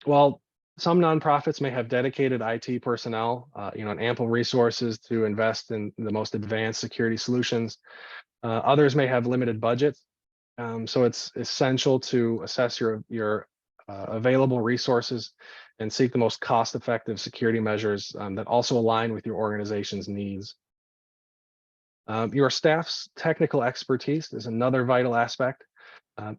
While some nonprofits may have dedicated IT personnel, and ample resources to invest in the most advanced security solutions, others may have limited budgets. So it's essential to assess your available resources and seek the most cost-effective security measures that also align with your organization's needs. Your staff's technical expertise is another vital aspect.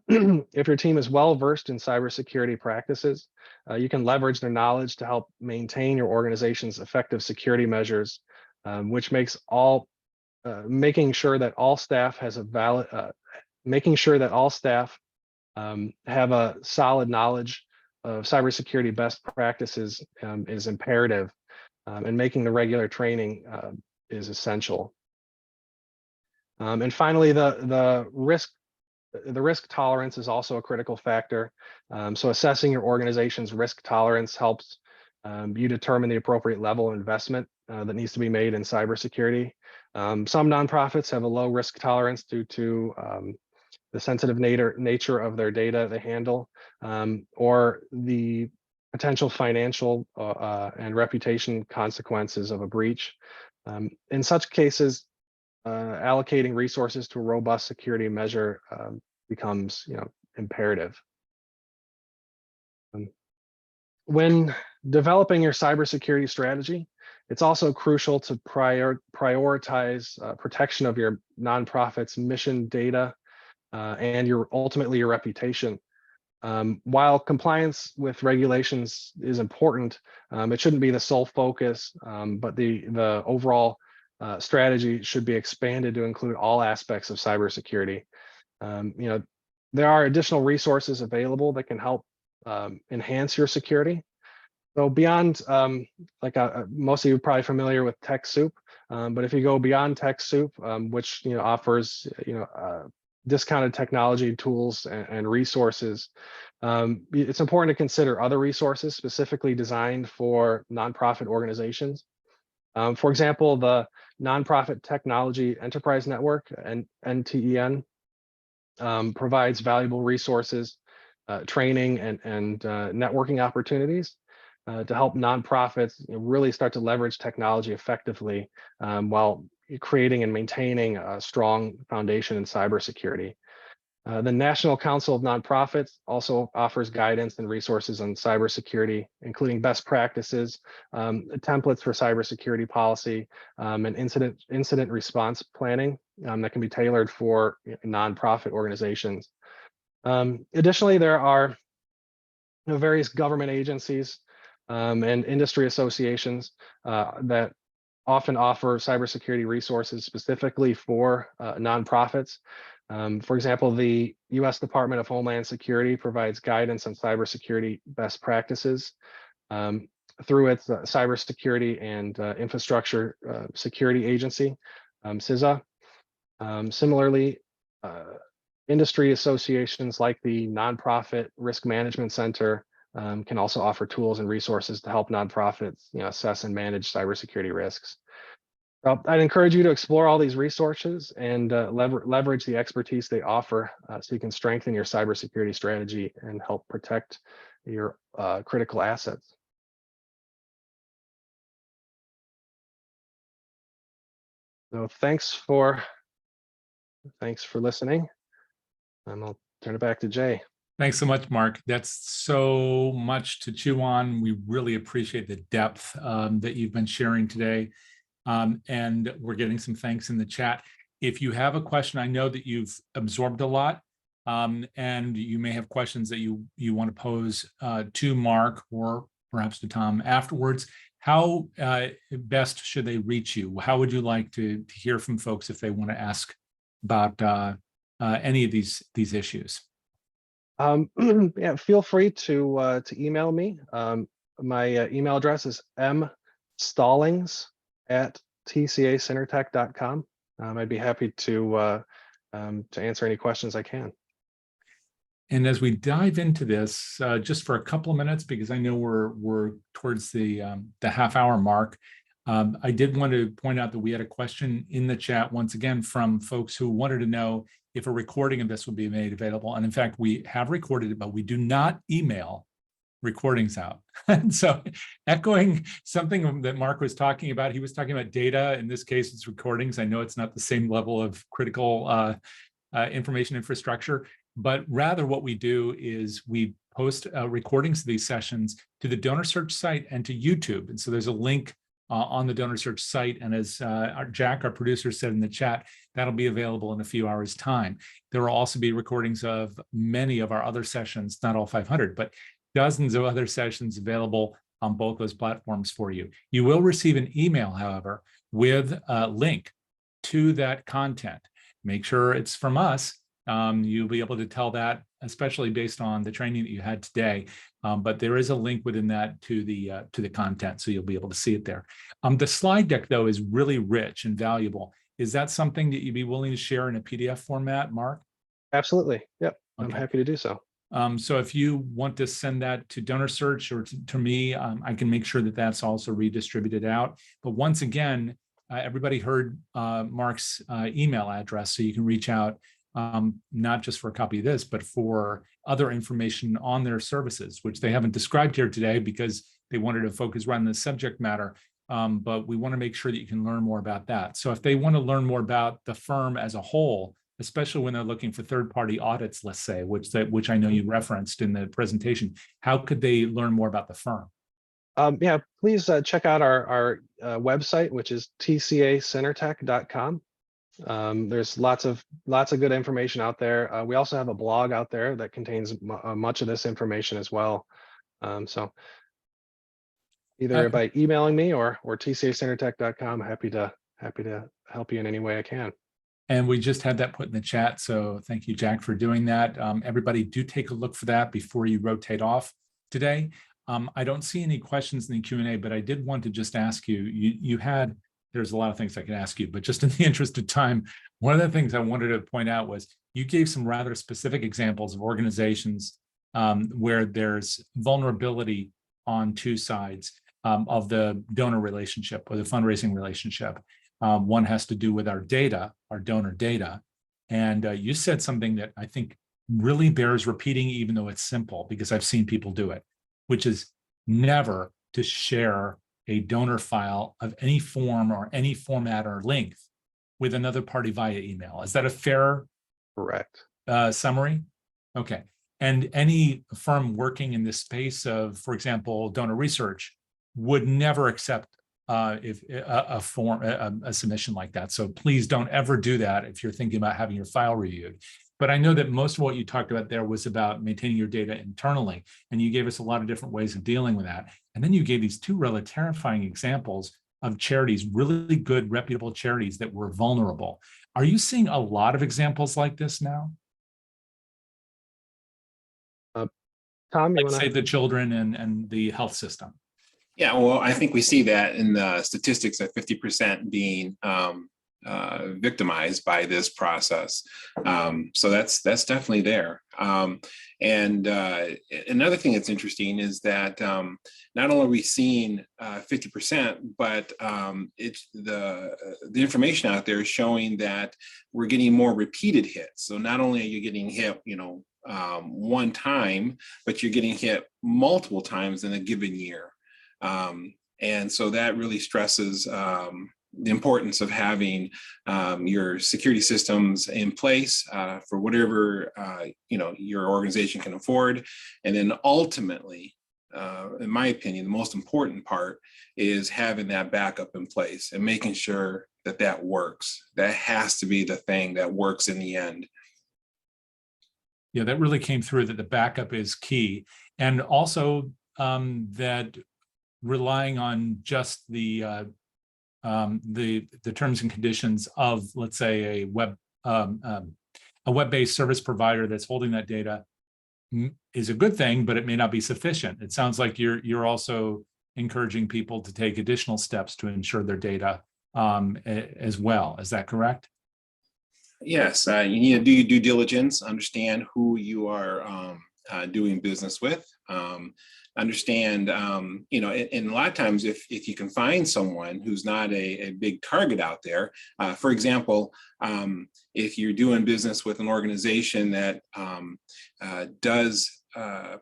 If your team is well versed in cybersecurity practices, you can leverage their knowledge to help maintain your organization's effective security measures, which makes making sure that all staff have a solid knowledge of cybersecurity best practices is imperative, and making the regular training is essential. And finally, the risk tolerance is also a critical factor. So assessing your organization's risk tolerance helps you determine the appropriate level of investment that needs to be made in cybersecurity. Some nonprofits have a low risk tolerance due to the sensitive nature of their data they handle, or the potential financial and reputation consequences of a breach. In such cases, allocating resources to a robust security measure becomes imperative. When developing your cybersecurity strategy, it's also crucial to prioritize protection of your nonprofit's mission data and ultimately your reputation. While compliance with regulations is important, it shouldn't be the sole focus, but the overall strategy should be expanded to include all aspects of cybersecurity. There are additional resources available that can help enhance your security. So beyond, most of you are probably familiar with TechSoup, but if you go beyond TechSoup, which offers discounted technology tools and resources, it's important to consider other resources specifically designed for nonprofit organizations. For example, the Nonprofit Technology Enterprise Network, NTEN, provides valuable resources, training, and networking opportunities to help nonprofits really start to leverage technology effectively while creating and maintaining a strong foundation in cybersecurity. The National Council of Nonprofits also offers guidance and resources on cybersecurity, including best practices, templates for cybersecurity policy, and incident response planning that can be tailored for nonprofit organizations. Additionally, there are various government agencies and industry associations that often offer cybersecurity resources specifically for nonprofits. For example, the U.S. Department of Homeland Security provides guidance on cybersecurity best practices through its Cybersecurity and Infrastructure Security Agency, CISA. Similarly, industry associations like the Nonprofit Risk Management Center can also offer tools and resources to help nonprofits assess and manage cybersecurity risks. I'd encourage you to explore all these resources and leverage the expertise they offer so you can strengthen your cybersecurity strategy and help protect your critical assets. So thanks for listening. I'll turn it back to Jay. Thanks so much, Mark. That's so much to chew on. We really appreciate the depth that you've been sharing today. And we're getting some thanks in the chat. If you have a question, I know that you've absorbed a lot, and you may have questions that you want to pose to Mark or perhaps to Tom afterwards. How best should they reach you? How would you like to hear from folks if they want to ask about any of these issues? Yeah, feel free to email me. My email address is mstallings@tcacentertech.com. I'd be happy to answer any questions I can. And as we dive into this, just for a couple of minutes, because I know we're towards the half-hour mark, I did want to point out that we had a question in the chat once again from folks who wanted to know if a recording of this will be made available. And in fact, we have recorded it, but we do not email recordings out. And so echoing something that Mark was talking about, he was talking about data. In this case, it's recordings. I know it's not the same level of critical information infrastructure, but rather what we do is we post recordings of these sessions to the DonorSearch site and to YouTube. And so there's a link on the DonorSearch site. And as Jack, our producer, said in the chat, that'll be available in a few hours' time. There will also be recordings of many of our other sessions, not all 500, but dozens of other sessions available on both those platforms for you. You will receive an email, however, with a link to that content. Make sure it's from us. You'll be able to tell that, especially based on the training that you had today. But there is a link within that to the content, so you'll be able to see it there. The slide deck, though, is really rich and valuable. Is that something that you'd be willing to share in a PDF format, Mark? Absolutely. Yep. Okay. I'm happy to do so. So if you want to send that to DonorSearch or to me, I can make sure that that's also redistributed out. But once again, everybody heard Mark's email address, so you can reach out not just for a copy of this, but for other information on their services, which they haven't described here today because they wanted to focus right on the subject matter. But we want to make sure that you can learn more about that. So if they want to learn more about the firm as a whole, especially when they're looking for third-party audits, let's say, which I know you referenced in the presentation, how could they learn more about the firm? Yeah, please check out our website, which is tcacentertech.com. There's lots of good information out there. We also have a blog out there that contains much of this information as well. So either by emailing me or tcacentertech.com, happy to help you in any way I can. And we just had that put in the chat, so thank you, Jack, for doing that. Everybody, do take a look for that before you rotate off today. I don't see any questions in the Q&A, but I did want to just ask you, there's a lot of things I could ask you, but just in the interest of time, one of the things I wanted to point out was you gave some rather specific examples of organizations where there's vulnerability on two sides of the donor relationship or the fundraising relationship. One has to do with our data, our donor data. And you said something that I think really bears repeating, even though it's simple, because I've seen people do it, which is never to share a donor file of any form or any format or length with another party via email. Is that a fair Correct. Summary? Okay. And any firm working in the space of, for example, donor research would never accept if a submission like that. So please don't ever do that if you're thinking about having your file reviewed. But I know that most of what you talked about there was about maintaining your data internally, and you gave us a lot of different ways of dealing with that. And then you gave these two really terrifying examples of charities, really good, reputable charities that were vulnerable. Are you seeing a lot of examples like this now? Tom, you like want to Save the Children and the health system? Yeah, well, I think we see that in the statistics of 50% being victimized by this process. So that's definitely there. And another thing that's interesting is that not only are we seeing 50%, but it's the information out there is showing that we're getting more repeated hits. So not only are you getting hit, one time, but you're getting hit multiple times in a given year. And so that really stresses the importance of having your security systems in place for whatever your organization can afford, and then ultimately in my opinion, the most important part is having that backup in place and making sure that that works. That has to be the thing that works in the end. Yeah, that really came through, that the backup is key. And also that relying on just the terms and conditions of, let's say, a web-based service provider that's holding that data is a good thing, but it may not be sufficient. It sounds like you're also encouraging people to take additional steps to ensure their data as well. Is that correct? Yes, you need to do your due diligence, understand who you are doing business with. Understand, and a lot of times if you can find someone who's not a big target out there, for example, if you're doing business with an organization that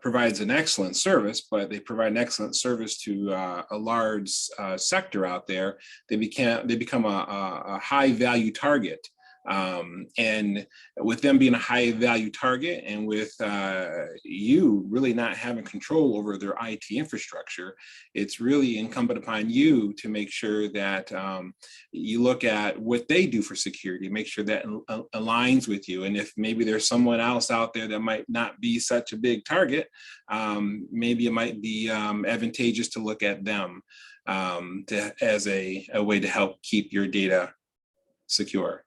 provides an excellent service, but they provide an excellent service to a large sector out there, they become a high value target. And with them being a high value target, and with you really not having control over their IT infrastructure, it's really incumbent upon you to make sure that you look at what they do for security, make sure that aligns with you. And if maybe there's someone else out there that might not be such a big target, maybe it might be advantageous to look at them as a way to help keep your data secure.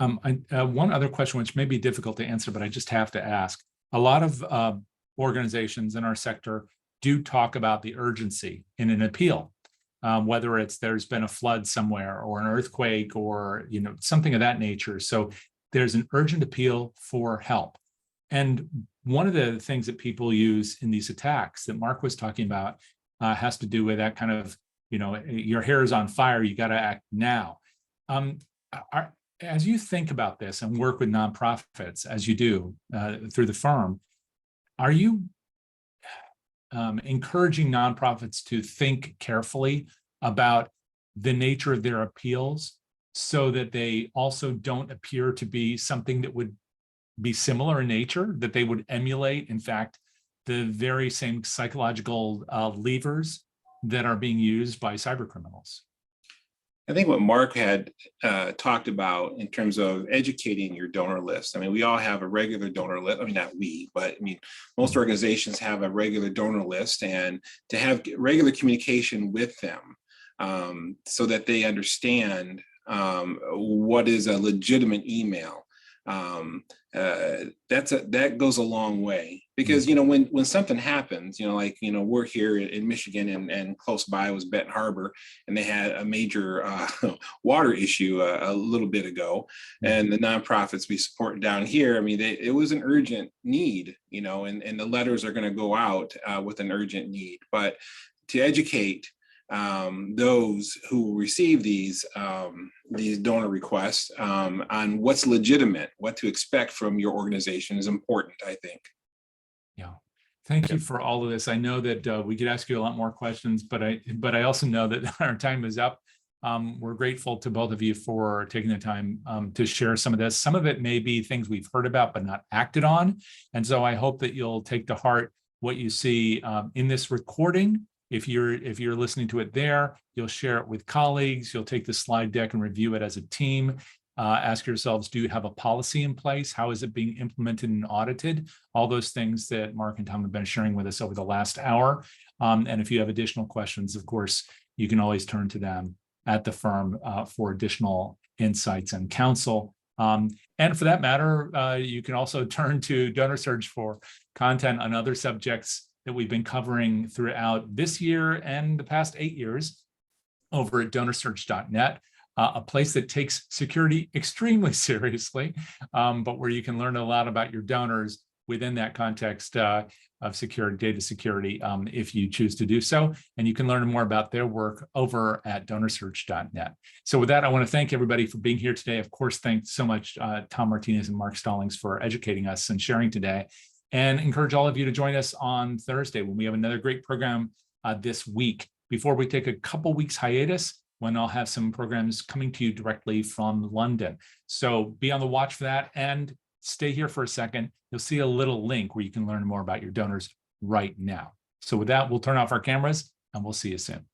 One other question, which may be difficult to answer, but I just have to ask. A lot of organizations in our sector do talk about the urgency in an appeal, whether it's there's been a flood somewhere or an earthquake or something of that nature. So there's an urgent appeal for help. And one of the things that people use in these attacks that Mark was talking about has to do with that kind of, your hair is on fire, you got to act now. As you think about this and work with nonprofits, as you do through the firm, are you encouraging nonprofits to think carefully about the nature of their appeals so that they also don't appear to be something that would be similar in nature, that they would emulate, in fact, the very same psychological levers that are being used by cybercriminals? I think what Mark had talked about in terms of educating your donor list. I mean, we all have a regular donor list. I mean, not we, but I mean, most organizations have a regular donor list, and to have regular communication with them so that they understand what is a legitimate email. That goes a long way, because when something happens, we're here in Michigan, and close by was Benton Harbor, and they had a major water issue a little bit ago, and the nonprofits we support down here, I mean, it was an urgent need, and the letters are going to go out with an urgent need. But to educate those who receive these donor requests on what's legitimate, what to expect from your organization is important, I think. Yeah, thank you for all of this. I know that we could ask you a lot more questions, but I also know that our time is up. We're grateful to both of you for taking the time to share some of this. Some of it may be things we've heard about but not acted on, and so I hope that you'll take to heart what you see in this recording. If you're listening to it there, you'll share it with colleagues, you'll take the slide deck and review it as a team. Ask yourselves, do you have a policy in place? How is it being implemented and audited? All those things that Mark and Tom have been sharing with us over the last hour. And if you have additional questions, of course, you can always turn to them at the firm for additional insights and counsel. And for that matter, you can also turn to DonorSearch for content on other subjects that we've been covering throughout this year and the past 8 years over at DonorSearch.net, a place that takes security extremely seriously, but where you can learn a lot about your donors within that context of security, data security, if you choose to do so. And you can learn more about their work over at DonorSearch.net. So with that, I want to thank everybody for being here today. Of course, thanks so much, Tom Martinez and Mark Stallings, for educating us and sharing today. And encourage all of you to join us on Thursday when we have another great program this week, before we take a couple weeks hiatus, when I'll have some programs coming to you directly from London. So be on the watch for that, and stay here for a second. You'll see a little link where you can learn more about your donors right now. So with that, we'll turn off our cameras and we'll see you soon.